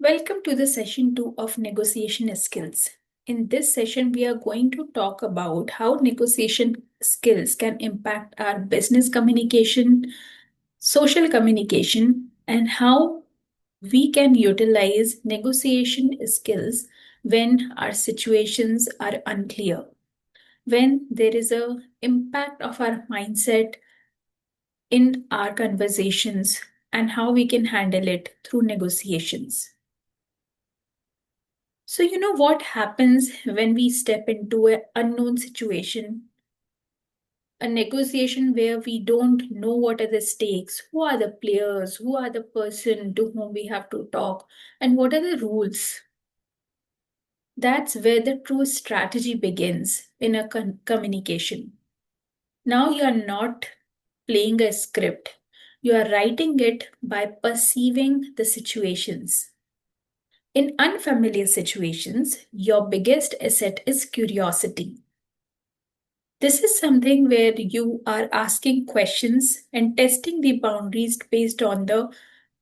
Welcome to the session 2 of negotiation skills. In this session, we are going to talk about how negotiation skills can impact our business communication, social communication, and how we can utilize negotiation skills when our situations are unclear, when there is a impact of our mindset in our conversations, and how we can handle it through negotiations. So, you know what happens when we step into an unknown situation, a negotiation where we don't know what are the stakes, who are the players, who are the person to whom we have to talk, and what are the rules. That's where the true strategy begins in a communication. Now you are not playing a script, you are writing it by perceiving the situations. In unfamiliar situations, your biggest asset is curiosity. This is something where you are asking questions and testing the boundaries based on the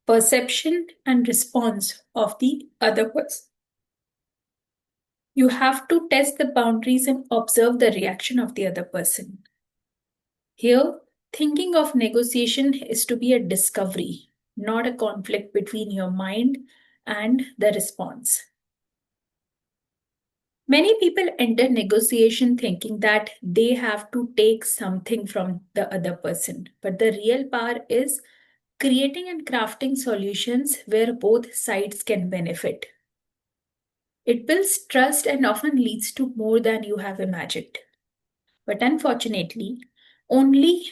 perception and response of the other person. You have to test the boundaries and observe the reaction of the other person. Here, thinking of negotiation is to be a discovery, not a conflict between your mind and the response. Many people enter negotiation thinking that they have to take something from the other person, but the real power is creating and crafting solutions where both sides can benefit. It builds trust and often leads to more than you have imagined. But unfortunately, only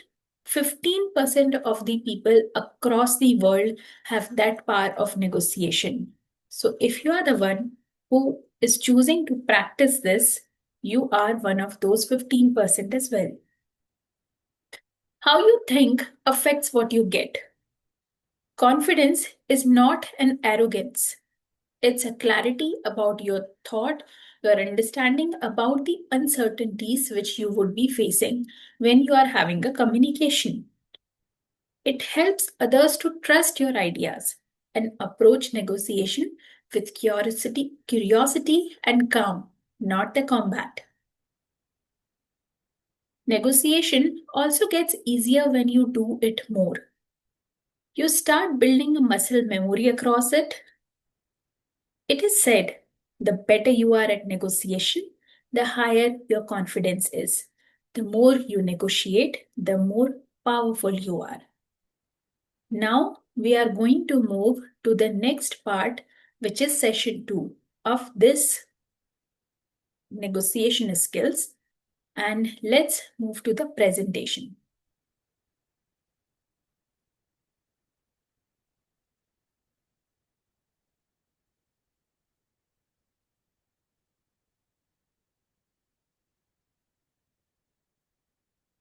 15% of the people across the world have that power of negotiation. So if you are the one who is choosing to practice this, you are one of those 15% as well. How you think affects what you get. Confidence is not an arrogance. It's a clarity about your thought, your understanding about the uncertainties which you would be facing when you are having a communication. It helps others to trust your ideas and approach negotiation with curiosity and calm, not the combat. Negotiation also gets easier when you do it more. You start building a muscle memory across it. It is said the better you are at negotiation, the higher your confidence is. The more you negotiate, the more powerful you are. Now we are going to move to the next part, which is session 2 of this negotiation skills. And let's move to the presentation.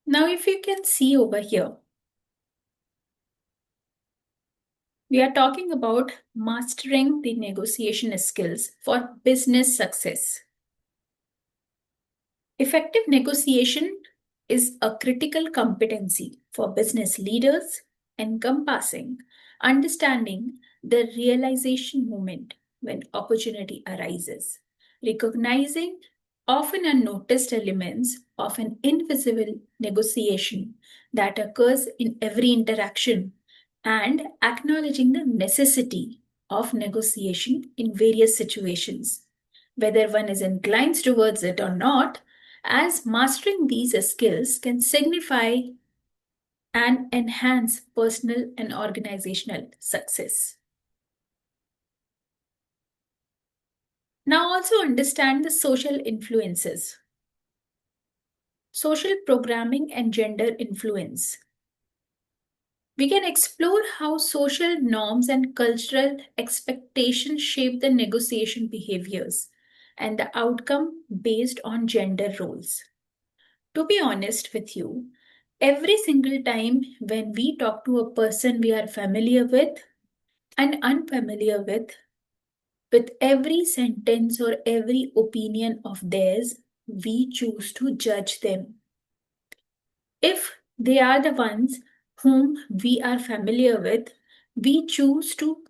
Now, if you can see over here, we are talking about mastering the negotiation skills for business success. Effective negotiation is a critical competency for business leaders, encompassing understanding the realization moment when opportunity arises, recognizing often unnoticed elements of an invisible negotiation that occurs in every interaction, and acknowledging the necessity of negotiation in various situations, whether one is inclined towards it or not, as mastering these skills can signify and enhance personal and organizational success. Now, also understand the social influences, social programming, and gender influence. We can explore how social norms and cultural expectations shape the negotiation behaviors and the outcome based on gender roles. To be honest with you, every single time when we talk to a person we are familiar with and unfamiliar with every sentence or every opinion of theirs, we choose to judge them. If they are the ones whom we are familiar with, we choose to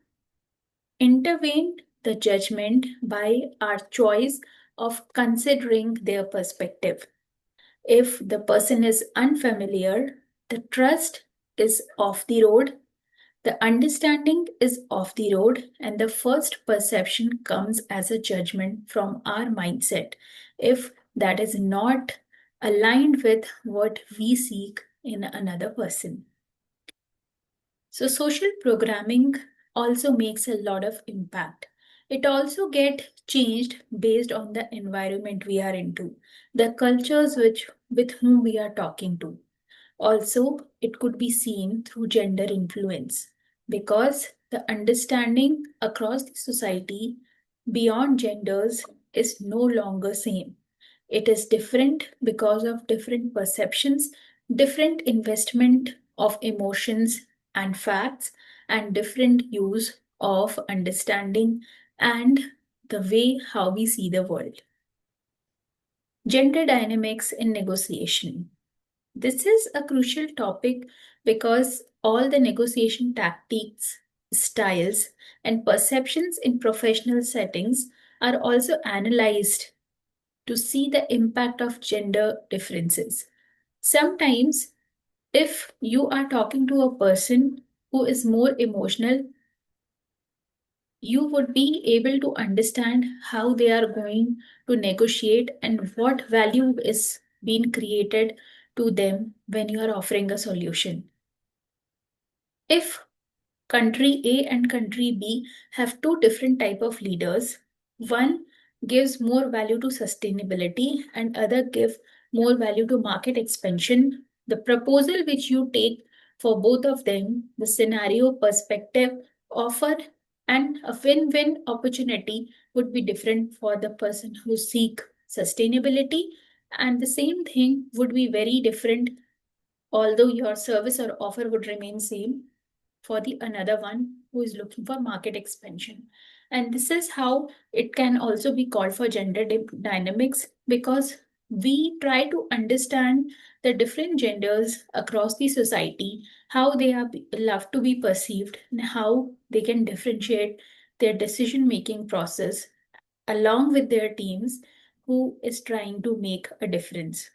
intervene the judgment by our choice of considering their perspective. If the person is unfamiliar, the trust is off the road, the understanding is off the road, and the first perception comes as a judgment from our mindset if that is not aligned with what we seek in another person. So social programming also makes a lot of impact. It also get changed based on the environment we are into, the cultures with whom we are talking to. Also, it could be seen through gender influence because the understanding across the society beyond genders is no longer same. It is different because of different perceptions, different investment of emotions and facts, and different use of understanding and the way how we see the world. Gender dynamics in negotiation. This is a crucial topic because all the negotiation tactics, styles, and perceptions in professional settings are also analyzed to see the impact of gender differences. Sometimes, if you are talking to a person who is more emotional, you would be able to understand how they are going to negotiate and what value is being created to them when you are offering a solution. If country A and country B have two different type of leaders, one gives more value to sustainability and other give more value to market expansion, the proposal which you take for both of them, the scenario, perspective, offer, and a win-win opportunity would be different for the person who seek sustainability, and the same thing would be very different although your service or offer would remain same for the another one who is looking for market expansion. And this is how it can also be called for gender dynamics because we try to understand the different genders across the society, how they are love to be perceived, and how they can differentiate their decision making process along with their teams who is trying to make a difference.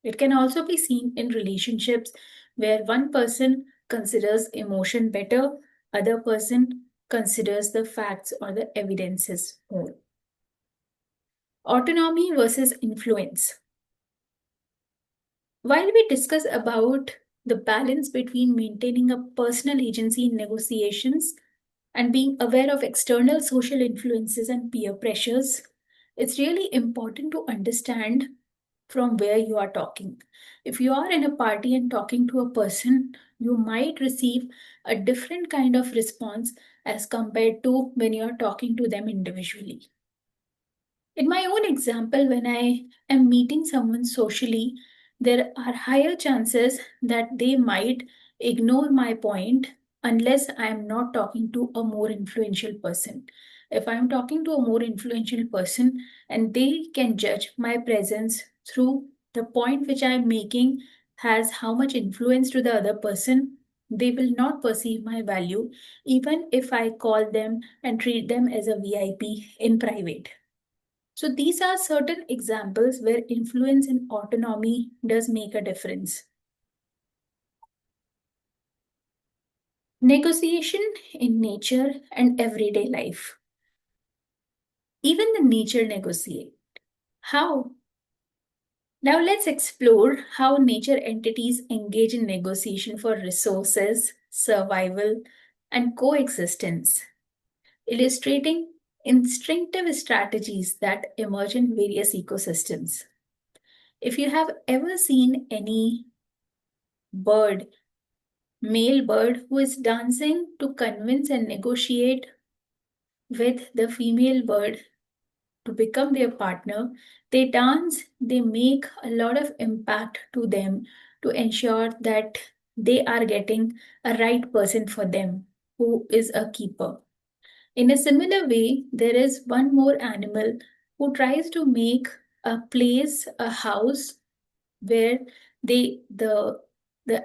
It can also be seen in relationships where one person considers emotion better, other person considers the facts or the evidences more. Autonomy versus influence. While we discuss about the balance between maintaining a personal agency in negotiations and being aware of external social influences and peer pressures, it's really important to understand from where you are talking. If you are in a party and talking to a person, you might receive a different kind of response as compared to when you are talking to them individually. In my own example, when I am meeting someone socially, there are higher chances that they might ignore my point unless I am not talking to a more influential person. If I am talking to a more influential person and they can judge my presence through the point which I am making has how much influence to the other person, they will not perceive my value even if I call them and treat them as a VIP in private. So these are certain examples where influence and autonomy does make a difference. Negotiation in nature and everyday life. Even the nature negotiate. How? Now let's explore how nature entities engage in negotiation for resources, survival, and coexistence, illustrating instinctive strategies that emerge in various ecosystems. If you have ever seen any bird, male bird who is dancing to convince and negotiate with the female bird to become their partner, they dance, they make a lot of impact to them to ensure that they are getting a right person for them who is a keeper. In a similar way, there is one more animal who tries to make a place, a house where the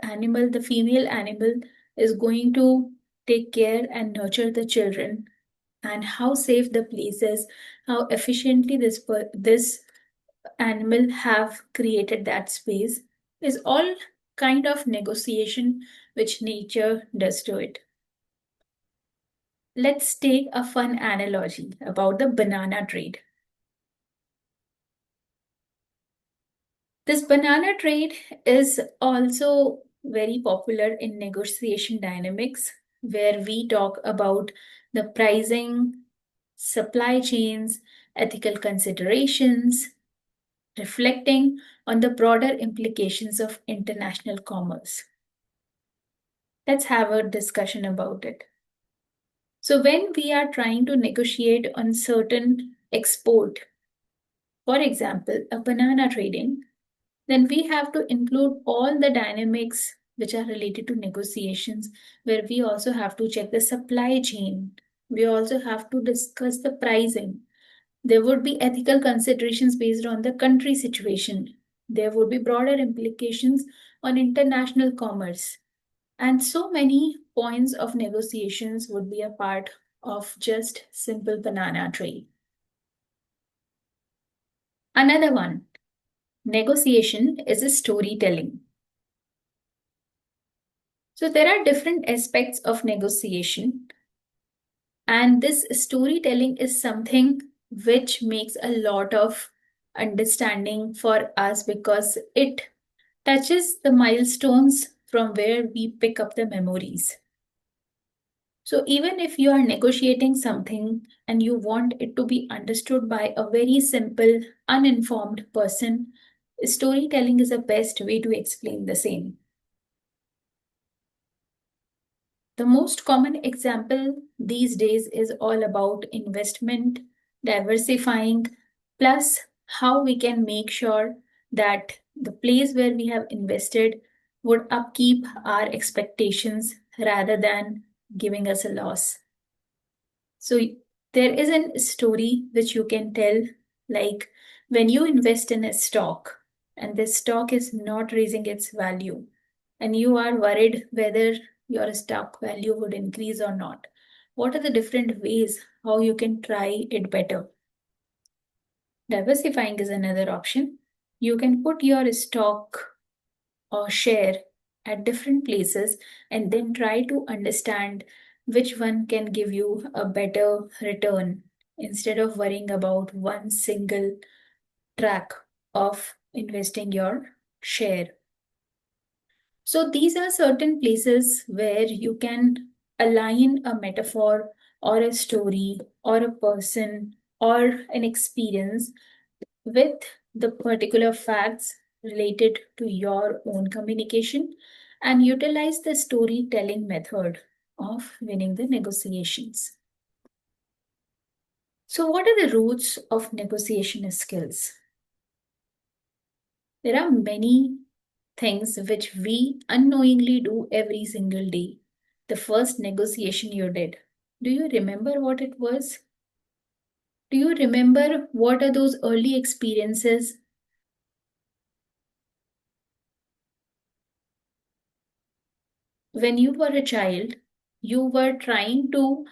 animal, the female animal, is going to take care and nurture the children and how safe the place is, how efficiently this animal have created that space is all kind of negotiation which nature does to it. Let's take a fun analogy about the banana trade. This banana trade is also very popular in negotiation dynamics, where we talk about the pricing, supply chains, ethical considerations, reflecting on the broader implications of international commerce. Let's have a discussion about it. So, when we are trying to negotiate on certain export, for example, a banana trading, then we have to include all the dynamics which are related to negotiations, where we also have to check the supply chain. We also have to discuss the pricing. There would be ethical considerations based on the country situation. There would be broader implications on international commerce. And so many points of negotiations would be a part of just simple banana trade. Another one, negotiation is a storytelling. So there are different aspects of negotiation, and this storytelling is something which makes a lot of understanding for us because it touches the milestones from where we pick up the memories. So even if you are negotiating something and you want it to be understood by a very simple, uninformed person, storytelling is the best way to explain the same. The most common example these days is all about investment, diversifying, plus how we can make sure that the place where we have invested would upkeep our expectations rather than giving us a loss. So there is a story which you can tell, like when you invest in a stock and this stock is not raising its value, and you are worried whether your stock value would increase or not. What are the different ways how you can try it better? Diversifying is another option. You can put your stock or share at different places and then try to understand which one can give you a better return instead of worrying about one single track of investing your share. So these are certain places where you can align a metaphor or a story or a person or an experience with the particular facts related to your own communication and utilize the storytelling method of winning the negotiations. So, what are the roots of negotiation skills? There are many things which we unknowingly do every single day. The first negotiation you did, do you remember what it was? Do you remember what are those early experiences when you were a child? You were trying to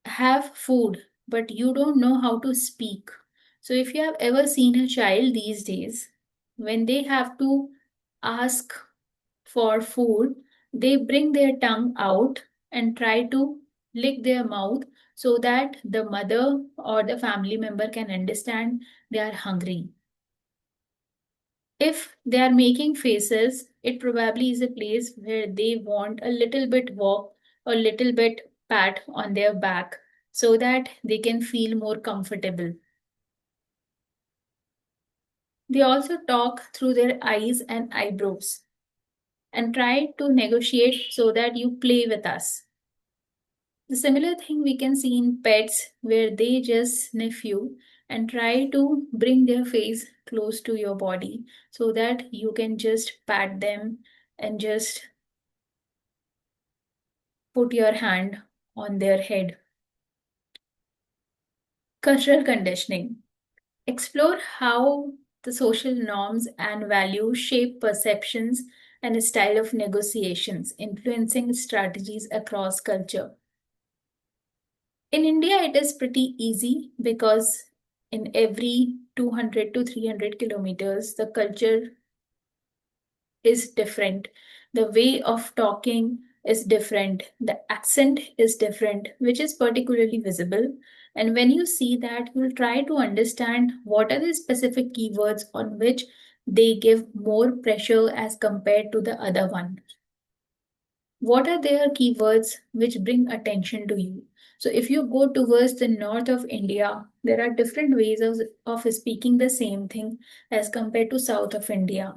have food, but you don't know how to speak. So, if you have ever seen a child these days, when they have to ask for food, they bring their tongue out and try to lick their mouth so that the mother or the family member can understand they are hungry. If they are making faces, it probably is a place where they want a little bit walk or little bit pat on their back so that they can feel more comfortable. They also talk through their eyes and eyebrows and try to negotiate so that you play with us. The similar thing we can see in pets where they just sniff you and try to bring their face close to your body so that you can just pat them and just put your hand on their head. Cultural conditioning. Explore how the social norms and values shape perceptions and a style of negotiations, influencing strategies across culture. In India, it is pretty easy because in every 200 to 300 kilometers, the culture is different. The way of talking is different. The accent is different, which is particularly visible. And when you see that, you'll try to understand what are the specific keywords on which they give more pressure as compared to the other one. What are their keywords which bring attention to you? So if you go towards the north of India, there are different ways of speaking the same thing as compared to south of India,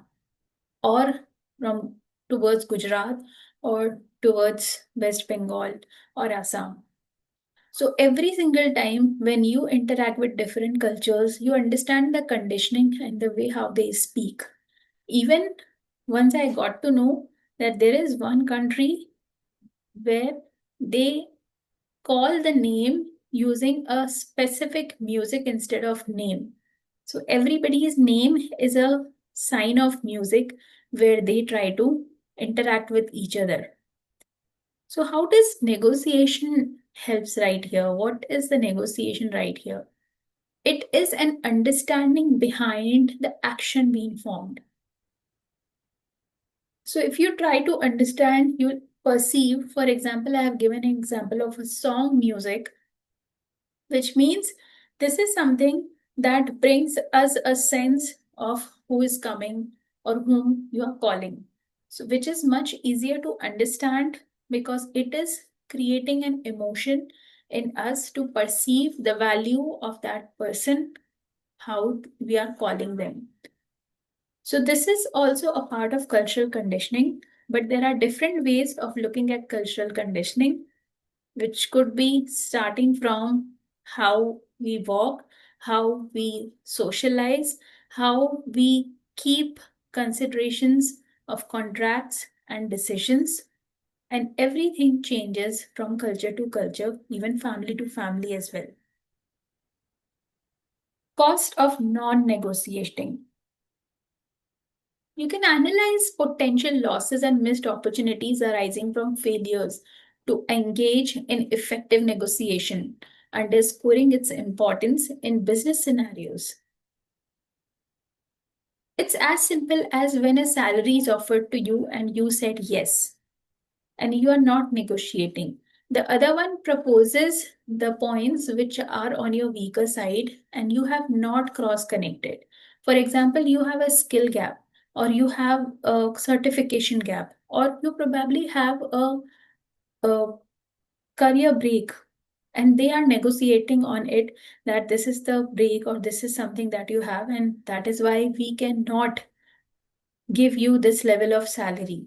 or from towards Gujarat, or towards West Bengal or Assam. So every single time when you interact with different cultures, you understand the conditioning and the way how they speak. Even once I got to know that there is one country where they call the name using a specific music instead of name. So everybody's name is a sign of music where they try to interact with each other. So how does negotiation helps right here? What is the negotiation right here? It is an understanding behind the action being formed. So if you try to understand, you'll perceive, for example, I have given an example of a song music, which means this is something that brings us a sense of who is coming or whom you are calling. So, which is much easier to understand because it is creating an emotion in us to perceive the value of that person, how we are calling them. So, this is also a part of cultural conditioning, but there are different ways of looking at cultural conditioning, which could be starting from how we walk, how we socialize, how we keep considerations of contracts and decisions. And everything changes from culture to culture, even family to family as well. Cost of non negotiating. You can analyze potential losses and missed opportunities arising from failures to engage in effective negotiation, underscoring its importance in business scenarios. It's as simple as when a salary is offered to you and you said yes, and you are not negotiating. The other one proposes the points which are on your weaker side, and you have not cross connected. For example, you have a skill gap, or you have a certification gap, or you probably have a career break, and they are negotiating on it that this is the break or this is something that you have, and that is why we cannot give you this level of salary.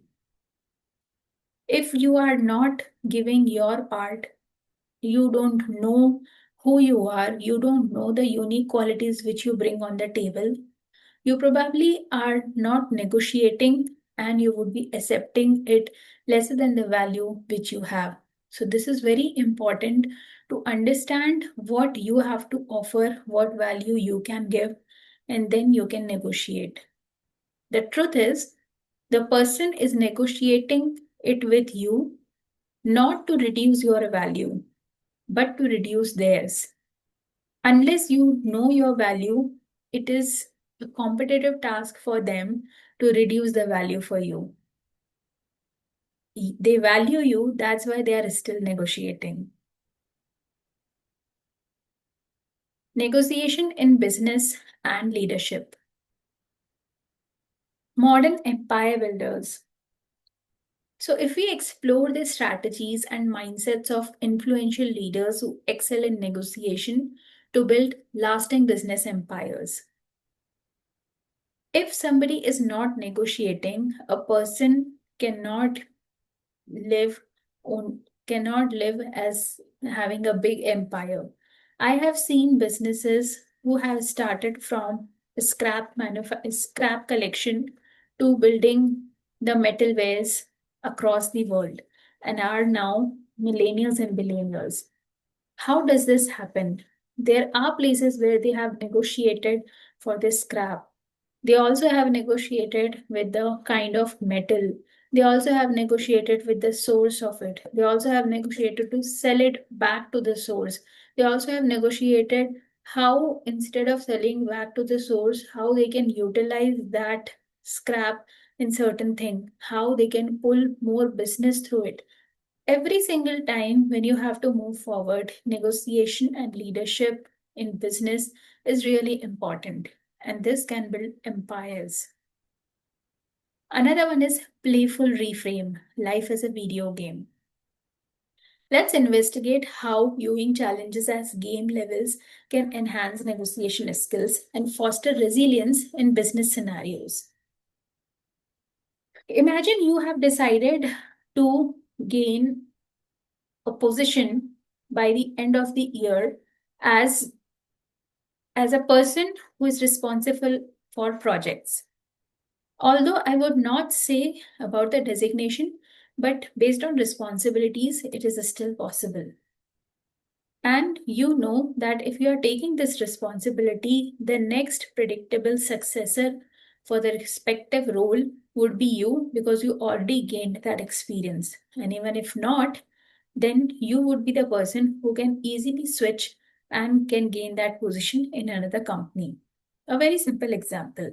If you are not giving your part, you don't know who you are, you don't know the unique qualities which you bring on the table, you probably are not negotiating and you would be accepting it lesser than the value which you have. So, this is very important to understand what you have to offer, what value you can give, and then you can negotiate. The truth is, the person is negotiating it with you not to reduce your value, but to reduce theirs. Unless you know your value, it is a competitive task for them to reduce the value for you. They value you, that's why they are still negotiating. Negotiation in business and leadership. Modern empire builders. So, if we explore the strategies and mindsets of influential leaders who excel in negotiation to build lasting business empires. If somebody is not negotiating, a person live on cannot live as having a big empire. I have seen businesses who have started from scrap collection to building the metalwares across the world and are now millennials and billionaires. How does this happen? There are places where they have negotiated for this scrap. They also have negotiated with the kind of metal They also have negotiated with the source of it. They also have negotiated to sell it back to the source. They also have negotiated how, instead of selling back to the source, how they can utilize that scrap in certain thing, how they can pull more business through it. Every single time when you have to move forward, negotiation and leadership in business is really important, and this can build empires. Another one is playful reframe, life as a video game. Let's investigate how viewing challenges as game levels can enhance negotiation skills and foster resilience in business scenarios. Imagine you have decided to gain a position by the end of the year as, as a person who is responsible for projects. Although I would not say about the designation, but based on responsibilities, it is still possible. And you know that if you are taking this responsibility, the next predictable successor for the respective role would be you because you already gained that experience. And even if not, then you would be the person who can easily switch and can gain that position in another company. A very simple example.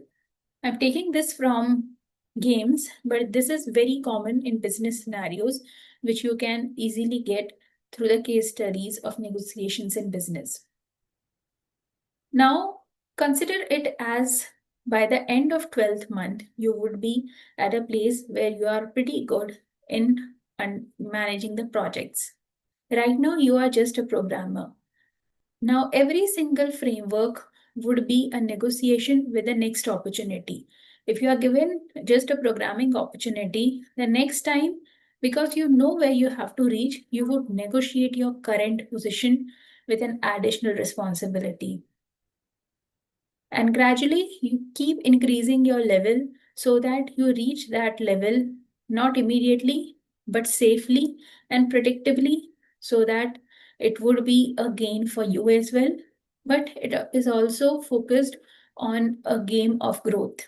I'm taking this from games, but this is very common in business scenarios, which you can easily get through the case studies of negotiations in business. Now, consider it as by the end of 12th month, you would be at a place where you are pretty good in managing the projects. Right now, you are just a programmer. Now, every single framework would be a negotiation with the next opportunity. If you are given just a programming opportunity, the next time, because you know where you have to reach, you would negotiate your current position with an additional responsibility. And gradually, you keep increasing your level so that you reach that level not immediately, but safely and predictably, so that it would be a gain for you as well. But it is also focused on a game of growth.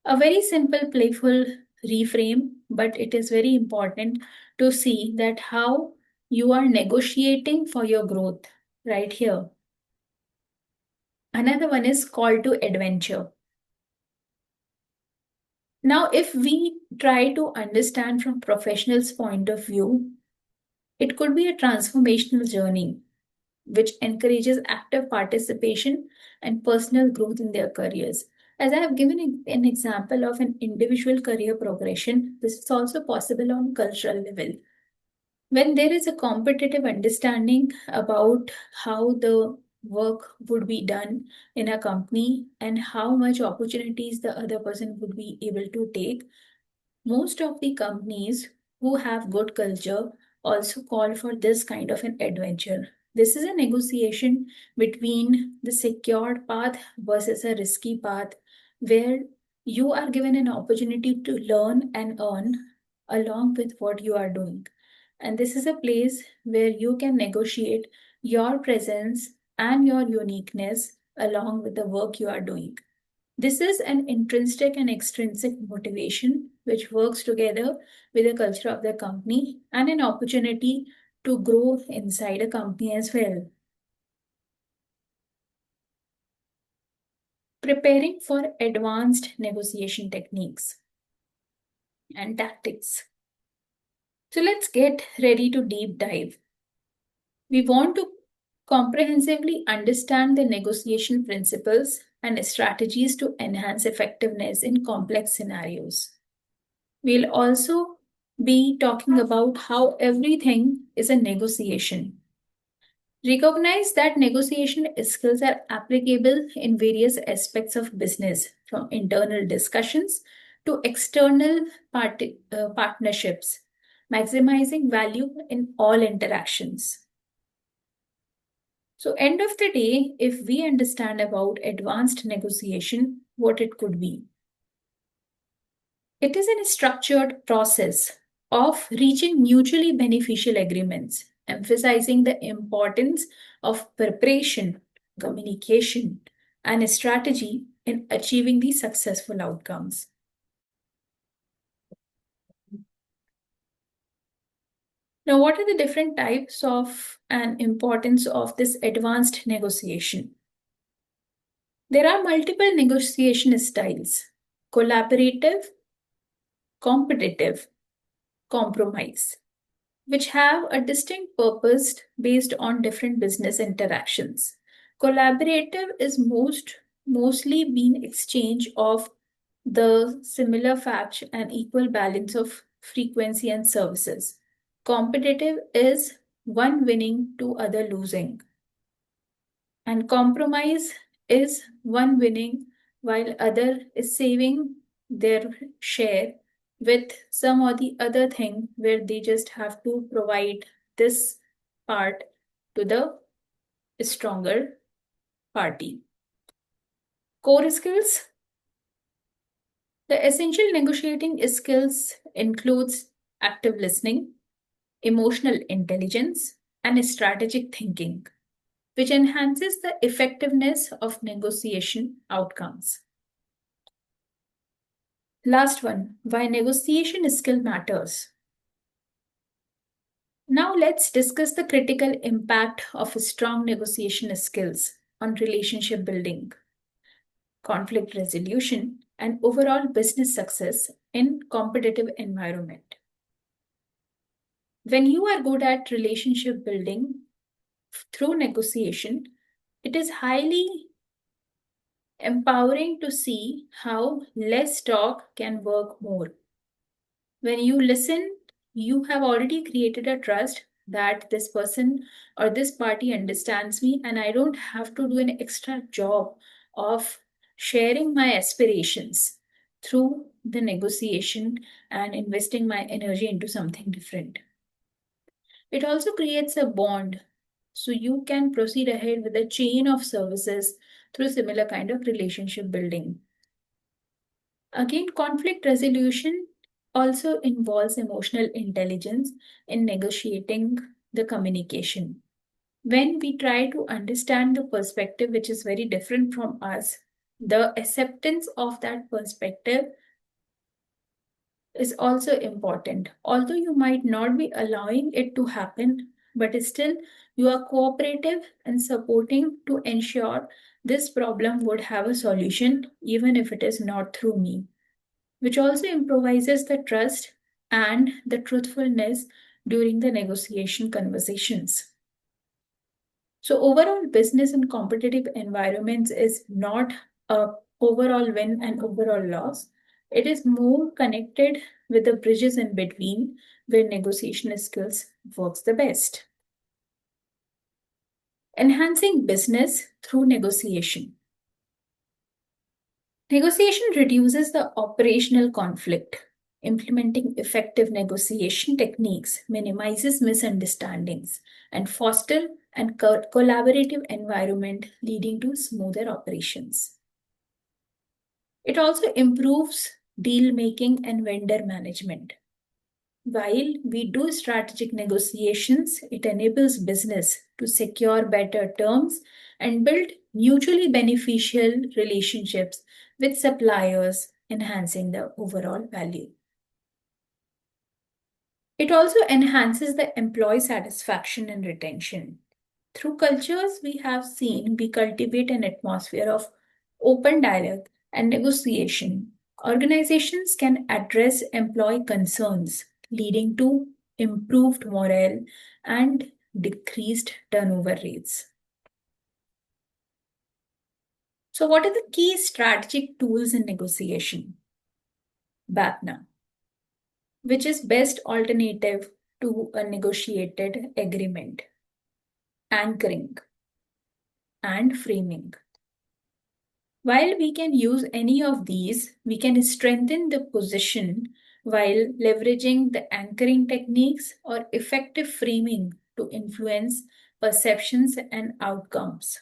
A very simple, playful reframe, but it is very important to see that how you are negotiating for your growth right here. Another one is call to adventure. Now, if we try to understand from professionals' point of view, it could be a transformational journey which encourages active participation and personal growth in their careers. As I have given an example of an individual career progression, this is also possible on cultural level. When there is a competitive understanding about how the work would be done in a company and how much opportunities the other person would be able to take, most of the companies who have good culture also call for this kind of an adventure. This is a negotiation between the secured path versus a risky path where you are given an opportunity to learn and earn along with what you are doing. And this is a place where you can negotiate your presence and your uniqueness along with the work you are doing. This is an intrinsic and extrinsic motivation which works together with the culture of the company and an opportunity to grow inside a company as well. Preparing for advanced negotiation techniques and tactics. So let's get ready to deep dive. We want to comprehensively understand the negotiation principles and strategies to enhance effectiveness in complex scenarios. We'll also be talking about how everything is a negotiation. Recognize that negotiation skills are applicable in various aspects of business, from internal discussions to external partnerships, maximizing value in all interactions. So, end of the day, if we understand about advanced negotiation, what it could be. It is a structured process of reaching mutually beneficial agreements, emphasizing the importance of preparation, communication, and strategy in achieving the successful outcomes. Now, what are the different types of and importance of this advanced negotiation? There are multiple negotiation styles: collaborative, competitive, compromise, which have a distinct purpose based on different business interactions. Collaborative is mostly being exchange of the similar fact and equal balance of frequency and services. Competitive is one winning to other losing. And compromise is one winning while other is saving their share with some or the other thing where they just have to provide this part to the stronger party. Core skills. The essential negotiating skills includes active listening, emotional intelligence, and strategic thinking, which enhances the effectiveness of negotiation outcomes. Last one, why negotiation skill matters. Now let's discuss the critical impact of strong negotiation skills on relationship building, conflict resolution, and overall business success in competitive environment. When you are good at relationship building through negotiation, it is highly empowering to see how less talk can work more. When you listen, you have already created a trust that this person or this party understands me, and I don't have to do an extra job of sharing my aspirations through the negotiation and investing my energy into something different. It also creates a bond so you can proceed ahead with a chain of services through similar kind of relationship building. Again, conflict resolution also involves emotional intelligence in negotiating the communication. When we try to understand the perspective which is very different from us, the acceptance of that perspective is also important. Although you might not be allowing it to happen, but still you are cooperative and supporting to ensure this problem would have a solution, even if it is not through me, which also improvises the trust and the truthfulness during the negotiation conversations. So overall business and competitive environments is not a overall win and overall loss. It is more connected with the bridges in between where negotiation skills works the best. Enhancing business through negotiation. Negotiation reduces the operational conflict. Implementing effective negotiation techniques minimizes misunderstandings and foster and collaborative environment leading to smoother operations. It also improves deal making and vendor management. While we do strategic negotiations, it enables business to secure better terms and build mutually beneficial relationships with suppliers, enhancing the overall value. It also enhances the employee satisfaction and retention. Through cultures we have seen, we cultivate an atmosphere of open dialogue and negotiation. Organizations can address employee concerns, leading to improved morale and decreased turnover rates. So, what are the key strategic tools in negotiation? BATNA, which is best alternative to a negotiated agreement, anchoring, and framing. While we can use any of these, we can strengthen the position while leveraging the anchoring techniques or effective framing to influence perceptions and outcomes.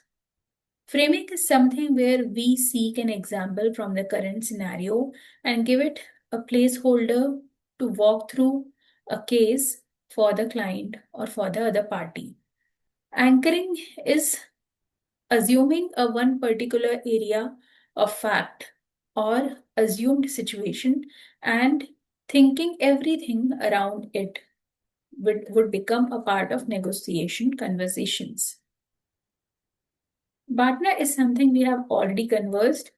Framing is something where we seek an example from the current scenario and give it a placeholder to walk through a case for the client or for the other party. Anchoring is assuming a one particular area of fact or assumed situation and thinking everything around it would become a part of negotiation conversations. Partner is something we have already conversed.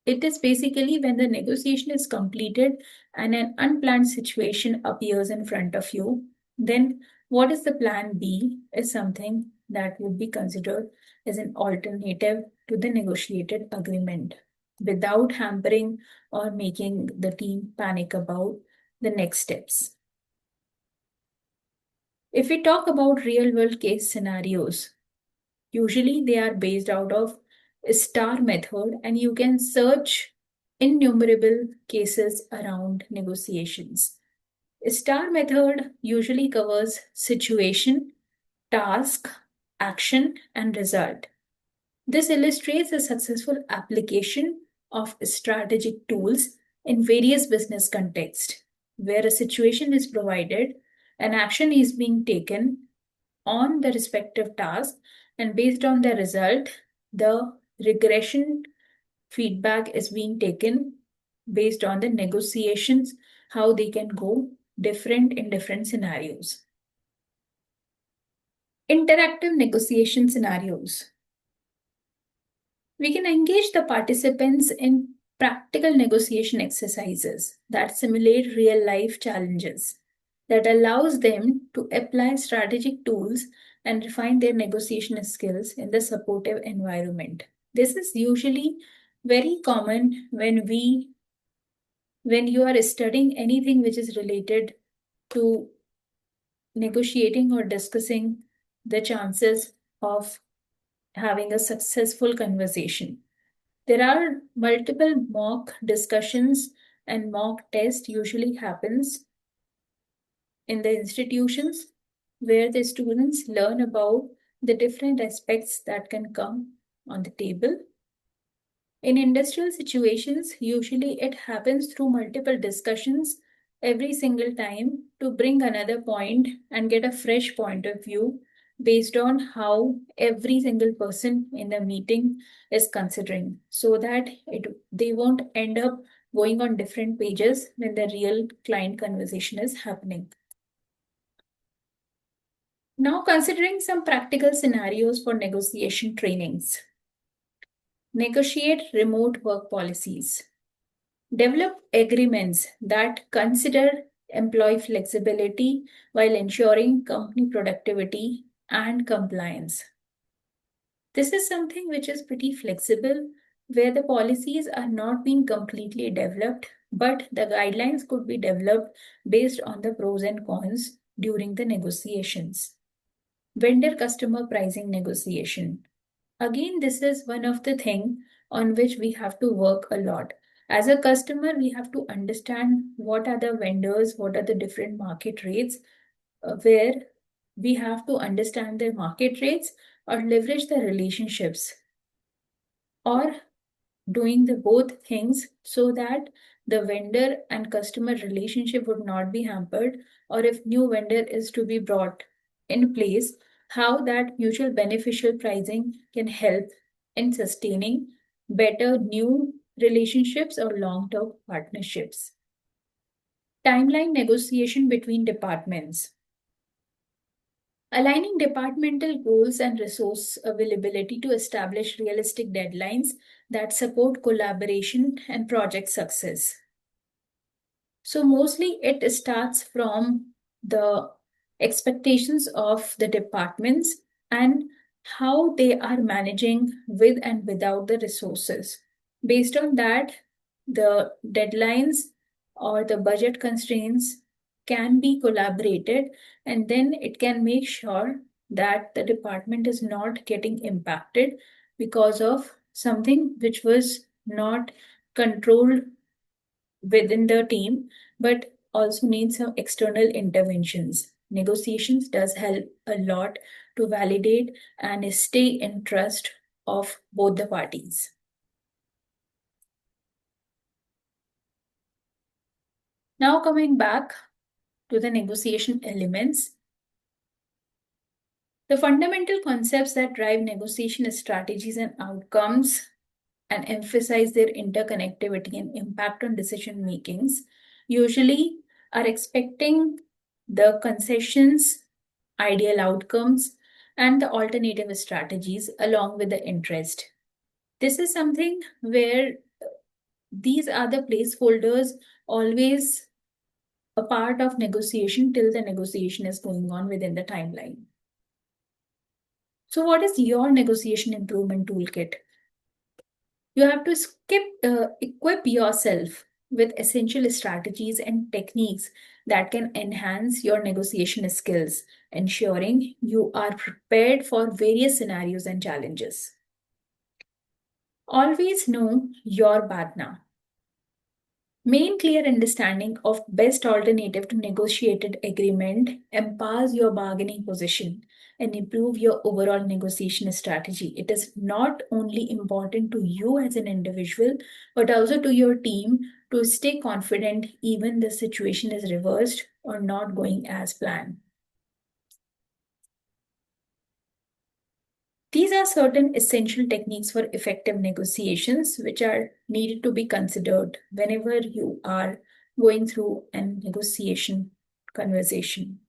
It is basically when the negotiation is completed and an unplanned situation appears in front of you, then what is the plan B is something that would be considered as an alternative to the negotiated agreement without hampering or making the team panic about the next steps. If we talk about real world case scenarios, usually they are based out of a star method, and you can search innumerable cases around negotiations. A star method usually covers situation, task, action, and result. This illustrates a successful application of strategic tools in various business contexts, where a situation is provided, an action is being taken on the respective task, and based on the result, the regression feedback is being taken based on the negotiations, how they can go different in different scenarios. Interactive negotiation scenarios. We can engage the participants in practical negotiation exercises that simulate real life challenges, that allows them to apply strategic tools and refine their negotiation skills in the supportive environment. This is usually very common when you are studying anything which is related to negotiating or discussing the chances of having a successful conversation. There are multiple mock discussions and mock test usually happens in the institutions where the students learn about the different aspects that can come on the table. In industrial situations, usually it happens through multiple discussions every single time to bring another point and get a fresh point of view based on how every single person in the meeting is considering, so that they won't end up going on different pages when the real client conversation is happening. Now, considering some practical scenarios for negotiation trainings. Negotiate remote work policies. Develop agreements that consider employee flexibility while ensuring company productivity and compliance. This is something which is pretty flexible, where the policies are not being completely developed, but the guidelines could be developed based on the pros and cons during the negotiations. Vendor customer pricing negotiation. Again, this is one of the things on which we have to work a lot. As a customer, we have to understand what are the vendors, what are the different market rates, where we have to understand their market rates or leverage the relationships, or doing the both things so that the vendor and customer relationship would not be hampered, or if new vendor is to be brought in place, how that mutual beneficial pricing can help in sustaining better new relationships or long-term partnerships. Timeline negotiation between departments. Aligning departmental goals and resource availability to establish realistic deadlines that support collaboration and project success. So, mostly it starts from the expectations of the departments and how they are managing with and without the resources. Based on that, the deadlines or the budget constraints can be collaborated, and then it can make sure that the department is not getting impacted because of something which was not controlled within the team, but also needs some external interventions. Negotiations does help a lot to validate and stay in trust of both the parties. Now coming back to the negotiation elements, the fundamental concepts that drive negotiation strategies and outcomes and emphasize their interconnectivity and impact on decision makings usually are expecting the concessions, ideal outcomes, and the alternative strategies along with the interest. This is something where these are the placeholders always a part of negotiation till the negotiation is going on within the timeline. So, what is your negotiation improvement toolkit? You have to equip yourself with essential strategies and techniques that can enhance your negotiation skills, ensuring you are prepared for various scenarios and challenges. Always know your partner. Main clear understanding of best alternative to negotiated agreement empowers your bargaining position and improve your overall negotiation strategy. It is not only important to you as an individual, but also to your team to stay confident even the situation is reversed or not going as planned. These are certain essential techniques for effective negotiations which are needed to be considered whenever you are going through a negotiation conversation.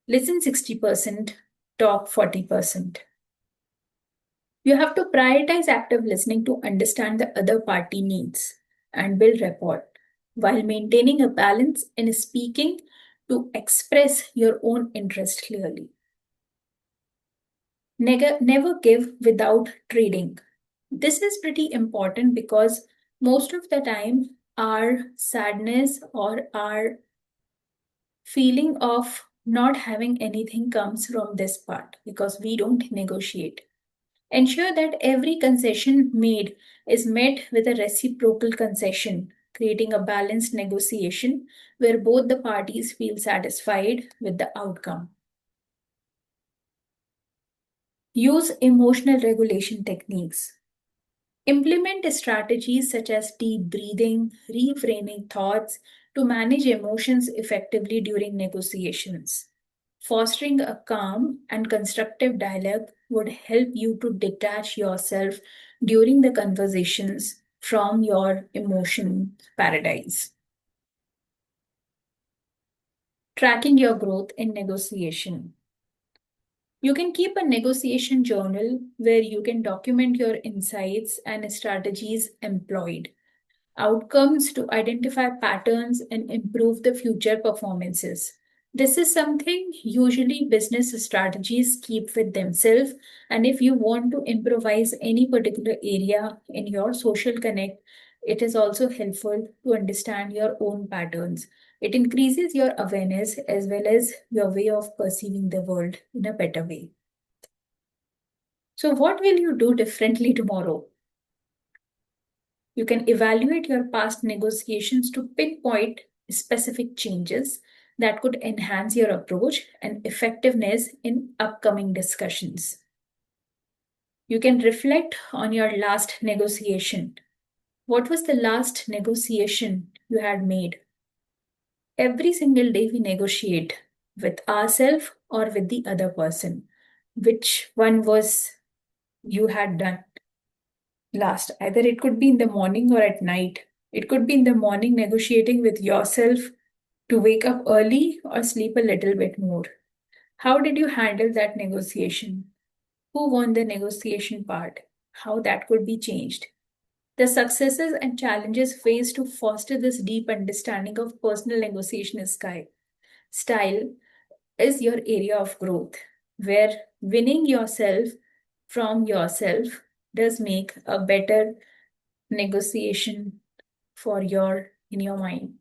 Listen 60%, talk 40%. You have to prioritize active listening to understand the other party needs and build rapport while maintaining a balance in speaking to express your own interest clearly. Never give without trading. This is pretty important because most of the time, our sadness or our feeling of not having anything comes from this part because we don't negotiate. Ensure that every concession made is met with a reciprocal concession, creating a balanced negotiation where both the parties feel satisfied with the outcome. Use emotional regulation techniques. Implement strategies such as deep breathing, reframing thoughts to manage emotions effectively during negotiations. Fostering a calm and constructive dialogue would help you to detach yourself during the conversations from your emotion paradise. Tracking your growth in negotiation. You can keep a negotiation journal where you can document your insights and strategies employed, outcomes to identify patterns and improve the future performances. This is something usually business strategies keep with themselves. And if you want to improvise any particular area in your social connect, it is also helpful to understand your own patterns. It increases your awareness as well as your way of perceiving the world in a better way. So, what will you do differently tomorrow? You can evaluate your past negotiations to pinpoint specific changes that could enhance your approach and effectiveness in upcoming discussions. You can reflect on your last negotiation. What was the last negotiation you had made? Every single day we negotiate with ourselves or with the other person. Which one was you had done last? Either it could be in the morning or at night. It could be in the morning negotiating with yourself to wake up early or sleep a little bit more. How did you handle that negotiation? Who won the negotiation part? How that could be changed? The successes and challenges faced to foster this deep understanding of personal negotiation style is your area of growth, where winning yourself from yourself does make a better negotiation for your in your mind.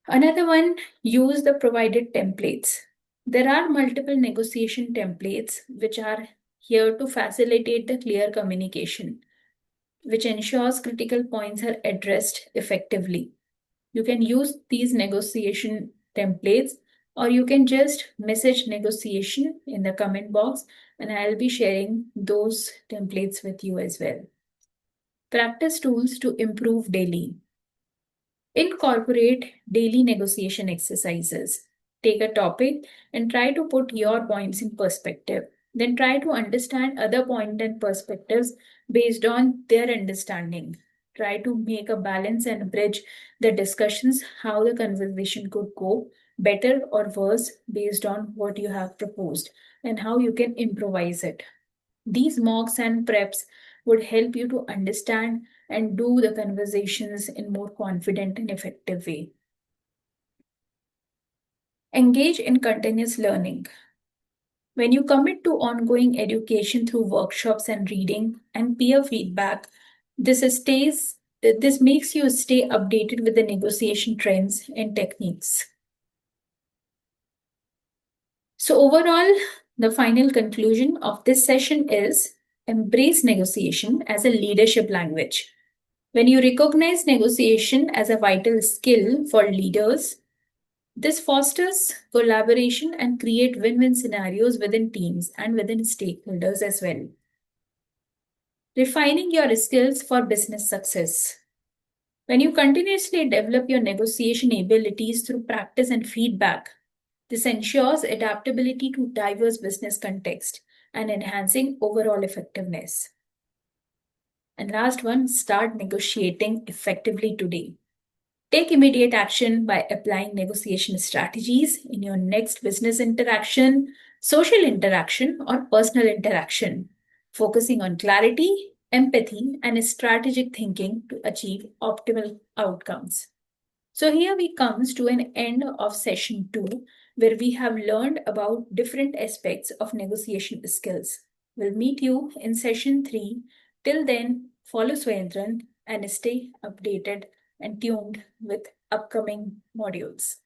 Another one, use the provided templates. There are multiple negotiation templates which are here to facilitate the clear communication, which ensures critical points are addressed effectively. You can use these negotiation templates, or you can just message negotiation in the comment box, and I'll be sharing those templates with you as well. Practice tools to improve daily. Incorporate daily negotiation exercises. Take a topic and try to put your points in perspective. Then try to understand other points and perspectives based on their understanding. try to make a balance and bridge the discussions, how the conversation could go better or worse based on what you have proposed and how you can improvise it. These mocks and preps would help you to understand and do the conversations in more confident and effective way. Engage in continuous learning. When you commit to ongoing education through workshops and reading and peer feedback, this makes you stay updated with the negotiation trends and techniques. So overall, the final conclusion of this session is embrace negotiation as a leadership language. When you recognize negotiation as a vital skill for leaders, this fosters collaboration and create win-win scenarios within teams and within stakeholders as well. Refining your skills for business success. When you continuously develop your negotiation abilities through practice and feedback, this ensures adaptability to diverse business context and enhancing overall effectiveness. And last one, start negotiating effectively today. Take immediate action by applying negotiation strategies in your next business interaction, social interaction, or personal interaction, focusing on clarity, empathy, and strategic thinking to achieve optimal outcomes. So here we comes to an end of session 2, where we have learned about different aspects of negotiation skills. We'll meet you in session 3. Till then, follow Swayendran and stay updated and tuned with upcoming modules.